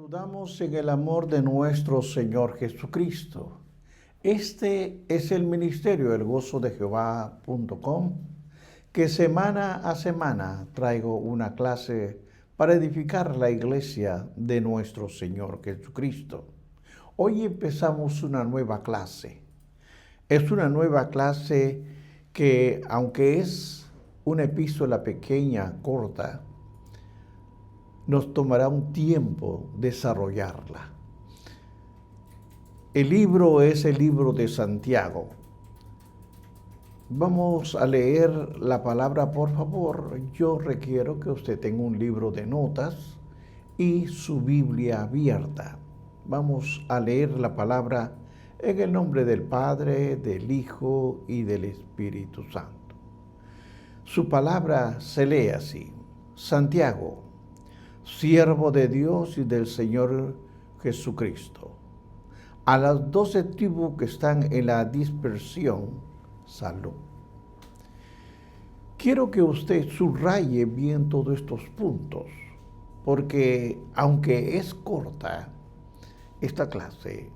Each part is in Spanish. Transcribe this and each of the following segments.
saludamos en el amor de nuestro Señor Jesucristo. Este es el ministerio elgozodejehova.com, que semana a semana traigo una clase para edificar la iglesia de nuestro Señor Jesucristo. Hoy empezamos una nueva clase. Es una nueva clase que, aunque es una epístola pequeña, corta, nos tomará un tiempo desarrollarla. El libro es el libro de Santiago. Vamos a leer la palabra, por favor. Yo requiero que usted tenga un libro de notas y su Biblia abierta. Vamos a leer la palabra en el nombre del Padre, del Hijo y del Espíritu Santo. Su palabra se lee así: Santiago, siervo de Dios y del Señor Jesucristo, a las 12 tribus que están en la dispersión, salud. Quiero que usted subraye bien todos estos puntos, porque aunque es corta esta clase,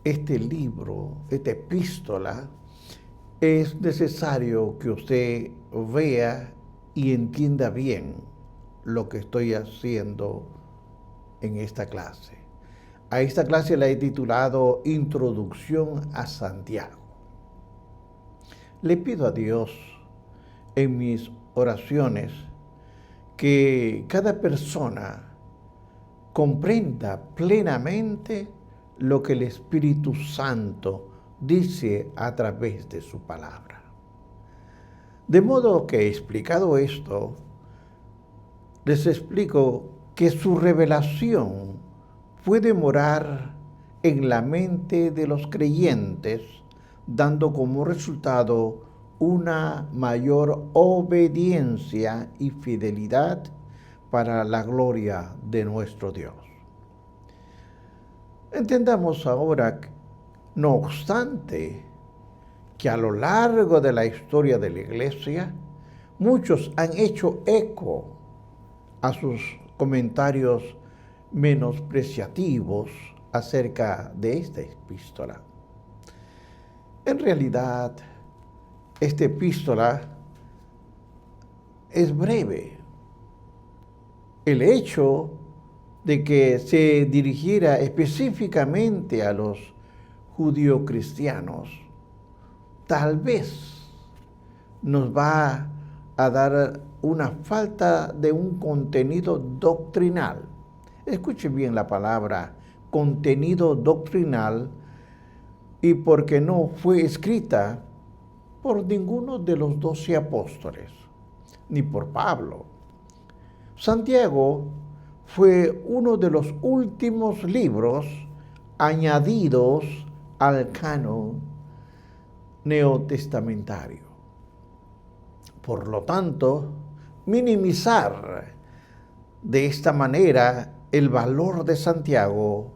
este libro, esta epístola, es necesario que usted vea y entienda bien lo que estoy haciendo en esta clase. A esta clase la he titulado Introducción a Santiago. Le pido a Dios en mis oraciones que cada persona comprenda plenamente lo que el Espíritu Santo dice a través de su palabra. De modo que, explicado esto, les explico que su revelación puede morar en la mente de los creyentes, dando como resultado una mayor obediencia y fidelidad para la gloria de nuestro Dios. Entendamos ahora, no obstante, que a lo largo de la historia de la Iglesia, muchos han hecho eco a sus comentarios menospreciativos acerca de esta epístola. En realidad, esta epístola es breve. El hecho de que se dirigiera específicamente a los judío-cristianos tal vez nos va a dar una falta de un contenido doctrinal. Escuche bien la palabra contenido doctrinal, y porque no fue escrita por ninguno de los 12 apóstoles, ni por Pablo. Santiago fue uno de los últimos libros añadidos al canon neotestamentario. Por lo tanto, minimizar de esta manera el valor de Santiago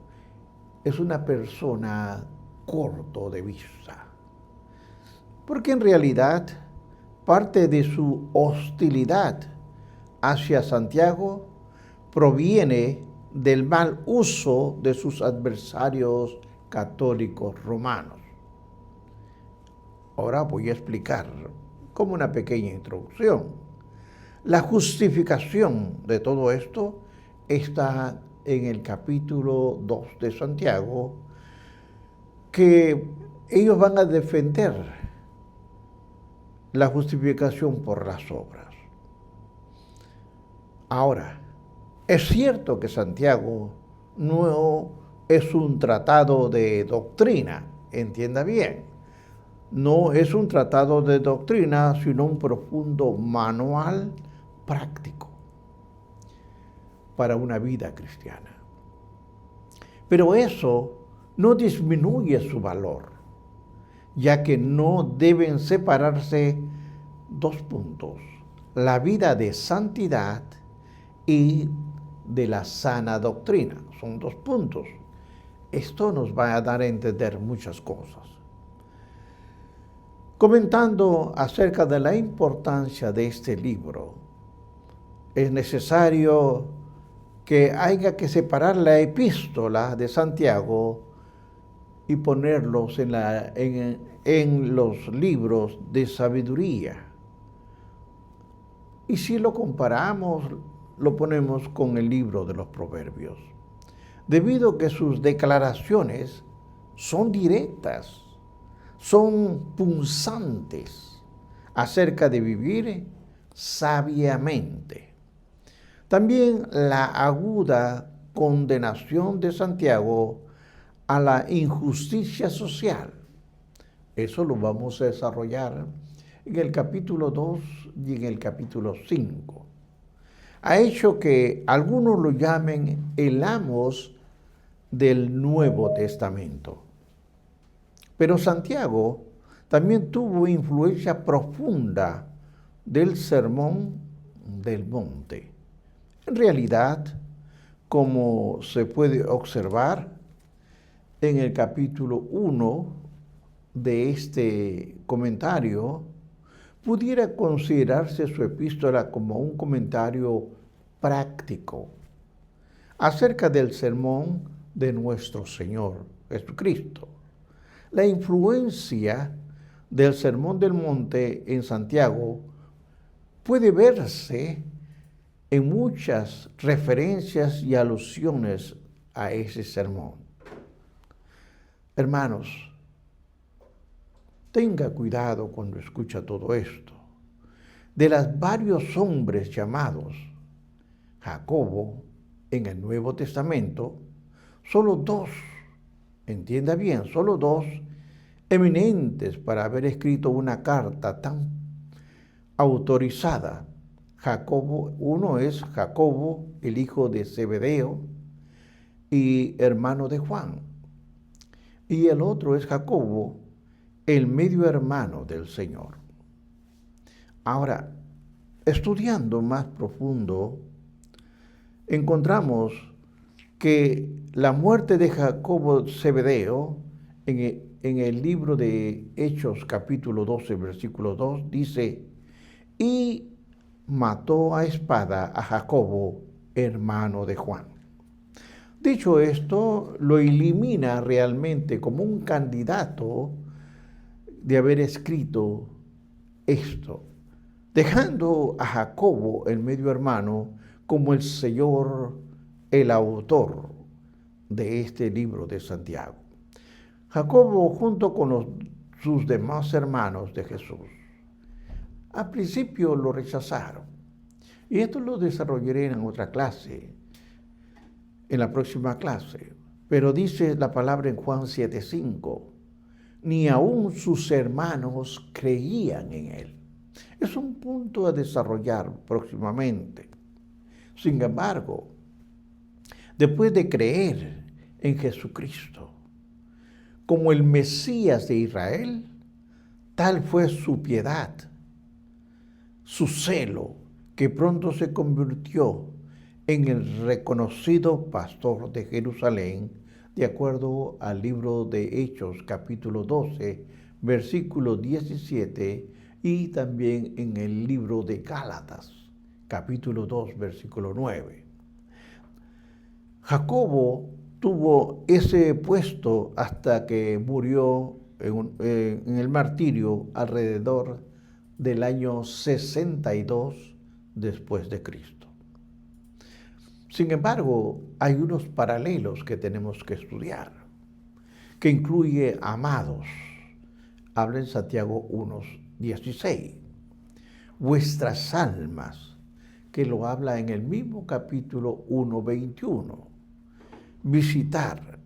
es una persona corto de vista. Porque en realidad parte de su hostilidad hacia Santiago proviene del mal uso de sus adversarios católicos romanos. Ahora voy a explicar como una pequeña introducción. La justificación de todo esto está en el capítulo 2 de Santiago, que ellos van a defender la justificación por las obras. Ahora, es cierto que Santiago no es un tratado de doctrina, entienda bien. No es un tratado de doctrina, sino un profundo manual práctico para una vida cristiana. Pero eso no disminuye su valor, ya que no deben separarse dos puntos: la vida de santidad y de la sana doctrina. Son dos puntos. Esto nos va a dar a entender muchas cosas. Comentando acerca de la importancia de este libro, es necesario que haya que separar la epístola de Santiago y ponerlos en los libros de sabiduría. Y si lo comparamos, lo ponemos con el libro de los Proverbios, debido a que sus declaraciones son directas, son punzantes acerca de vivir sabiamente. También la aguda condenación de Santiago a la injusticia social. Eso lo vamos a desarrollar en el capítulo 2 y en el capítulo 5. Ha hecho que algunos lo llamen el Amos del Nuevo Testamento. Pero Santiago también tuvo influencia profunda del Sermón del Monte. En realidad, como se puede observar en el capítulo 1 de este comentario, pudiera considerarse su epístola como un comentario práctico acerca del sermón de nuestro Señor Jesucristo. La influencia del Sermón del Monte en Santiago puede verse en muchas referencias y alusiones a ese sermón. Hermanos, tenga cuidado cuando escucha todo esto. De los varios hombres llamados Jacobo en el Nuevo Testamento, solo dos, entienda bien, solo dos eminentes para haber escrito una carta tan autorizada. Jacobo, uno es Jacobo, el hijo de Zebedeo y hermano de Juan, y el otro es Jacobo, el medio hermano del Señor. Ahora, estudiando más profundo, encontramos que la muerte de Jacobo Zebedeo en el libro de Hechos capítulo 12, versículo 2, dice, y mató a espada a Jacobo, hermano de Juan. Dicho esto, lo elimina realmente como un candidato de haber escrito esto, dejando a Jacobo, el medio hermano, como el Señor, el autor de este libro de Santiago. Jacobo, junto con sus demás hermanos de Jesús, al principio lo rechazaron. Y esto lo desarrollaré en otra clase, en la próxima clase. Pero dice la palabra en Juan 7:5, ni aun sus hermanos creían en él. Es un punto a desarrollar próximamente. Sin embargo, después de creer en Jesucristo como el Mesías de Israel, tal fue su piedad, su celo, que pronto se convirtió en el reconocido pastor de Jerusalén, de acuerdo al libro de Hechos, capítulo 12, versículo 17, y también en el libro de Gálatas, capítulo 2, versículo 9. Jacobo tuvo ese puesto hasta que murió en el martirio alrededor del año 62 después de Cristo. Sin embargo, hay unos paralelos que tenemos que estudiar, que incluye amados. Habla en Santiago 1:16. Vuestras almas, que lo habla en el mismo capítulo 1:21. Visitar,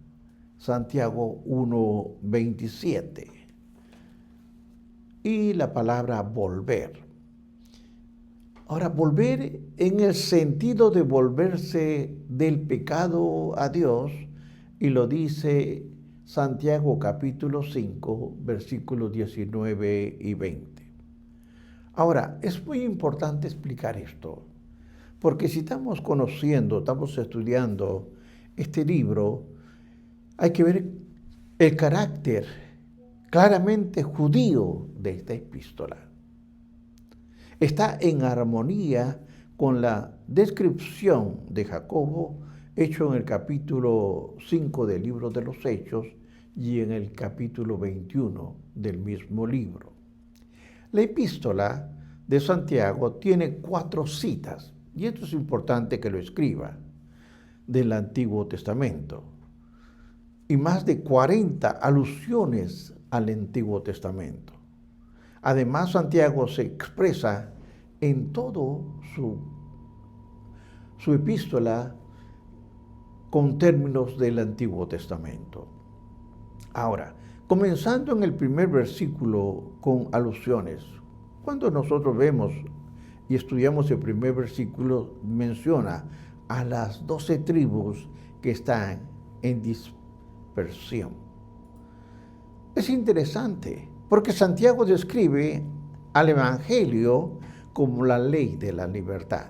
Santiago 1:27. Y la palabra volver. Ahora, volver en el sentido de volverse del pecado a Dios, y lo dice Santiago capítulo 5, versículos 19 y 20. Ahora, es muy importante explicar esto, porque si estamos conociendo, estamos estudiando este libro, hay que ver el carácter claramente judío de esta epístola. Está en armonía con la descripción de Jacobo hecho en el capítulo 5 del libro de los Hechos y en el capítulo 21 del mismo libro. La epístola de Santiago tiene 4 citas, y esto es importante que lo escriba, del Antiguo Testamento, y más de 40 alusiones al Antiguo Testamento. Además, Santiago se expresa en todo su epístola con términos del Antiguo Testamento. Ahora, comenzando en el primer versículo con alusiones, cuando nosotros vemos y estudiamos el primer versículo, menciona a las 12 tribus que están en dispersión. Es interesante, porque Santiago describe al Evangelio como la ley de la libertad,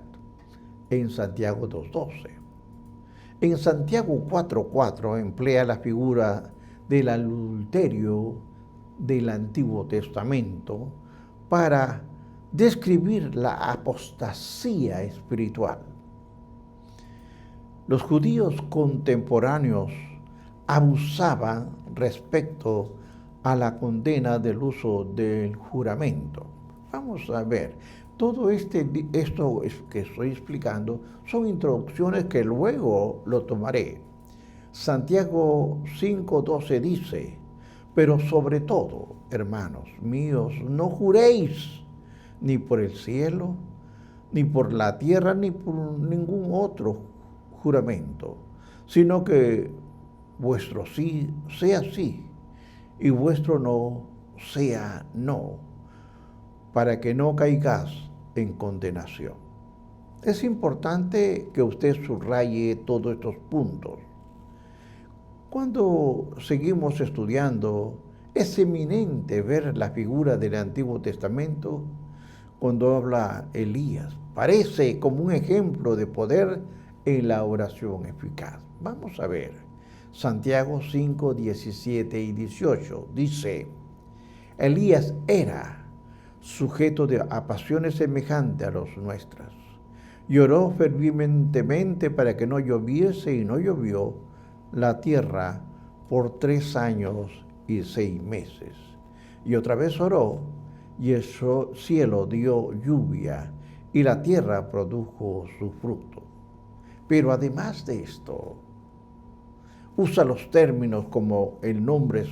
en Santiago 2:12. En Santiago 4:4 emplea la figura del adulterio del Antiguo Testamento para describir la apostasía espiritual. Los judíos contemporáneos abusaban respecto a la condena del uso del juramento. Vamos a ver, todo esto que estoy explicando son introducciones que luego lo tomaré. Santiago 5:12 dice, pero sobre todo, hermanos míos, no juréis ni por el cielo, ni por la tierra, ni por ningún otro juramento, sino que vuestro sí sea sí y vuestro no sea no, para que no caigáis en condenación. Es importante que usted subraye todos estos puntos. Cuando seguimos estudiando, es eminente ver la figura del Antiguo Testamento cuando habla Elías. Parece como un ejemplo de poder en la oración eficaz. Vamos a ver. Santiago 5, 17 y 18 dice, Elías era sujeto a pasiones semejantes a las nuestras. Lloró fervientemente para que no lloviese y no llovió la tierra por 3 años y 6 meses. Y otra vez oró y el cielo dio lluvia y la tierra produjo su fruto. Pero además de esto, usa los términos como el nombres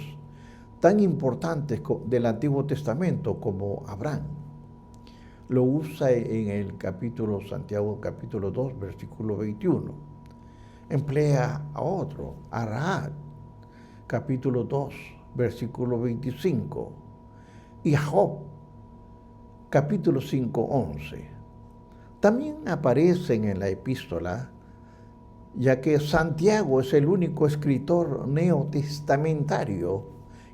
tan importantes del Antiguo Testamento como Abraham. Lo usa en el capítulo Santiago, capítulo 2, versículo 21. Emplea a otro, a Rahab, capítulo 2, versículo 25. Y a Job, capítulo 5, 11. También aparecen en la epístola, ya que Santiago es el único escritor neotestamentario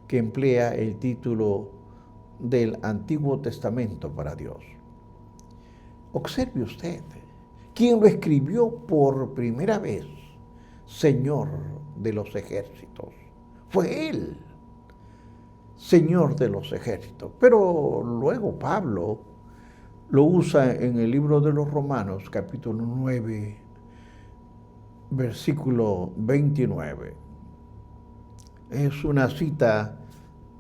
que emplea el título del Antiguo Testamento para Dios. Observe usted, ¿quién lo escribió por primera vez? Señor de los ejércitos. Fue él, Señor de los ejércitos. Pero luego Pablo lo usa en el libro de los Romanos, capítulo 9, versículo 29. Es una cita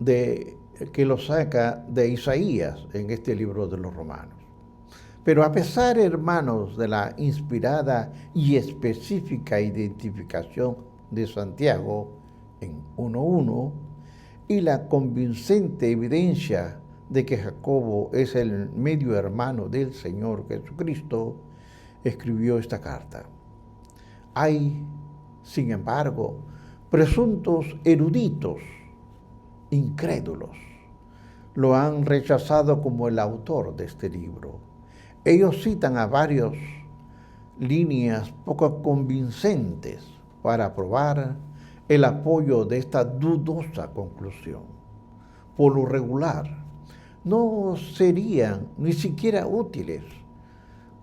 que lo saca de Isaías en este libro de los Romanos. Pero a pesar, hermanos, de la inspirada y específica identificación de Santiago en 1:1 y la convincente evidencia de que Jacobo es el medio hermano del Señor Jesucristo, escribió esta carta. Hay, sin embargo, presuntos eruditos, incrédulos, lo han rechazado como el autor de este libro. Ellos citan a varias líneas poco convincentes para probar el apoyo de esta dudosa conclusión. Por lo regular, no serían ni siquiera útiles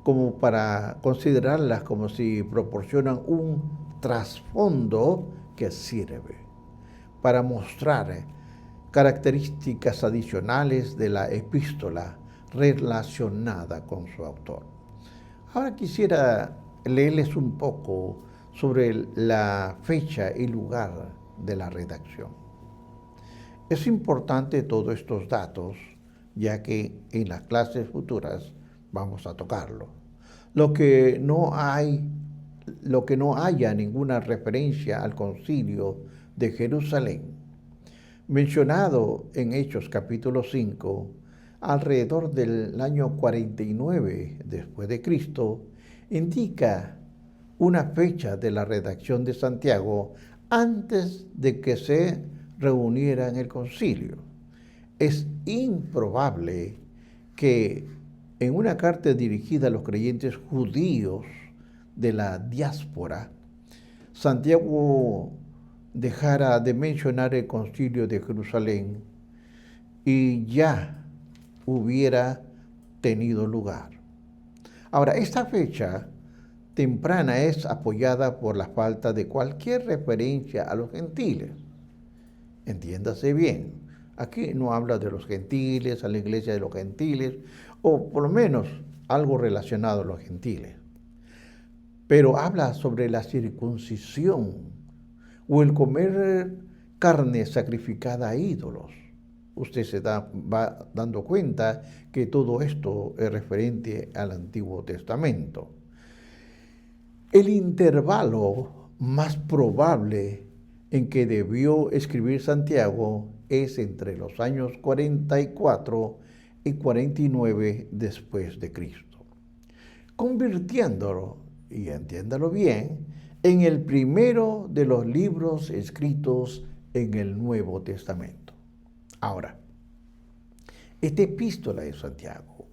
como para considerarlas como si proporcionan un trasfondo que sirve para mostrar características adicionales de la epístola relacionada con su autor. Ahora quisiera leerles un poco sobre la fecha y lugar de la redacción. Es importante todos estos datos, ya que en las clases futuras vamos a tocarlo. Lo que no haya ninguna referencia al Concilio de Jerusalén, mencionado en Hechos capítulo 5, alrededor del año 49 después de Cristo, indica una fecha de la redacción de Santiago antes de que se reuniera en el concilio. Es improbable que en una carta dirigida a los creyentes judíos de la diáspora, Santiago dejara de mencionar el concilio de Jerusalén y ya hubiera tenido lugar. Ahora, esta fecha temprana es apoyada por la falta de cualquier referencia a los gentiles. Entiéndase bien, aquí no habla de los gentiles, a la iglesia de los gentiles, o por lo menos algo relacionado a los gentiles. Pero habla sobre la circuncisión o el comer carne sacrificada a ídolos. Usted va dando cuenta que todo esto es referente al Antiguo Testamento. El intervalo más probable en que debió escribir Santiago es entre los años 44 y 49 después de Cristo, convirtiéndolo, y entiéndalo bien, en el primero de los libros escritos en el Nuevo Testamento. Ahora, esta epístola de Santiago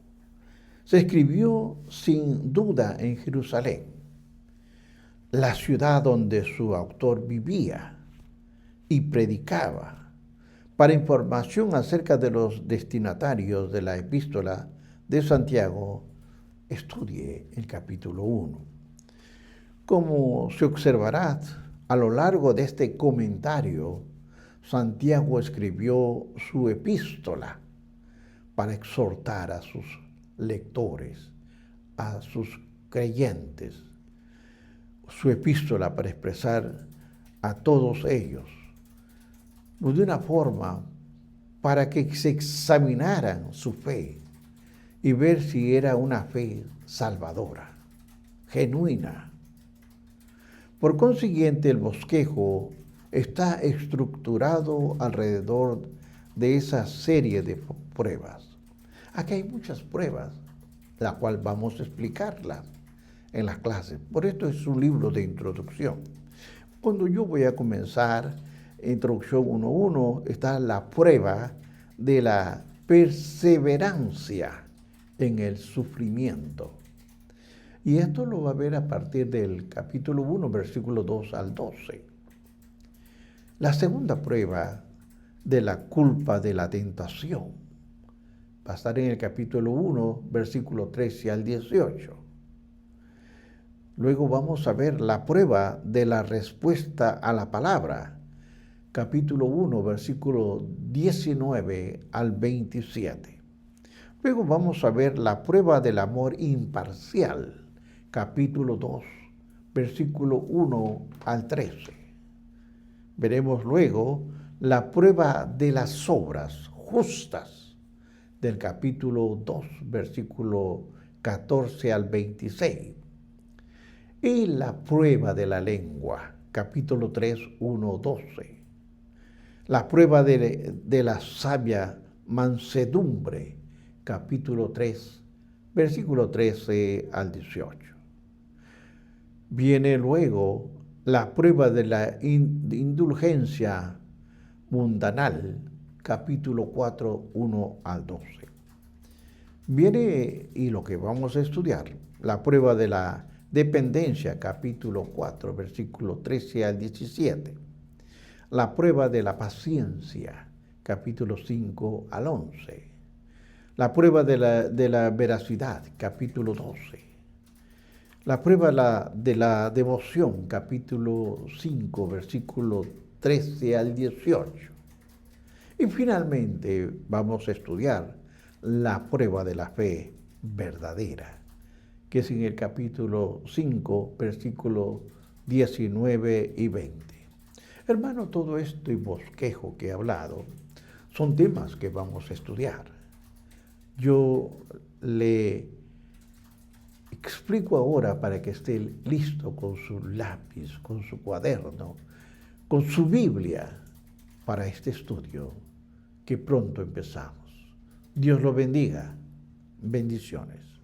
se escribió sin duda en Jerusalén, la ciudad donde su autor vivía y predicaba. Para información acerca de los destinatarios de la epístola de Santiago, estudie el capítulo 1. Como se observará a lo largo de este comentario, Santiago escribió su epístola para exhortar a sus lectores, a sus creyentes, su epístola para expresar a todos ellos de una forma para que se examinaran su fe y ver si era una fe salvadora, genuina. Por consiguiente, el bosquejo está estructurado alrededor de esa serie de pruebas. Aquí hay muchas pruebas, la cual vamos a explicarlas en las clases. Por esto es un libro de introducción. Cuando yo voy a comenzar introducción 1.1, está la prueba de la perseverancia en el sufrimiento. Y esto lo va a ver a partir del capítulo 1, versículo 2 al 12. La segunda prueba de la culpa de la tentación va a estar en el capítulo 1, versículo 13 al 18. Luego vamos a ver la prueba de la respuesta a la palabra, capítulo 1, versículo 19 al 27. Luego vamos a ver la prueba del amor imparcial, capítulo 2, versículo 1 al 13. Veremos luego la prueba de las obras justas, del capítulo 2, versículo 14 al 26. Y la prueba de la lengua, capítulo 3, 1, 12. La prueba de la sabia mansedumbre, capítulo 3, versículo 13 al 18. Viene luego la prueba de la indulgencia mundanal, capítulo 4, 1 al 12. Viene, y lo que vamos a estudiar, la prueba de la dependencia, capítulo 4, versículo 13 al 17. La prueba de la paciencia, capítulo 5 al 11. La prueba de la veracidad, capítulo 12. La prueba de la devoción, capítulo 5, versículo 13 al 18. Y finalmente vamos a estudiar la prueba de la fe verdadera, que es en el capítulo 5, versículos 19 y 20. Hermano, todo esto y bosquejo que he hablado son temas que vamos a estudiar. Yo le explico ahora para que esté listo con su lápiz, con su cuaderno, con su Biblia para este estudio que pronto empezamos. Dios lo bendiga. Bendiciones.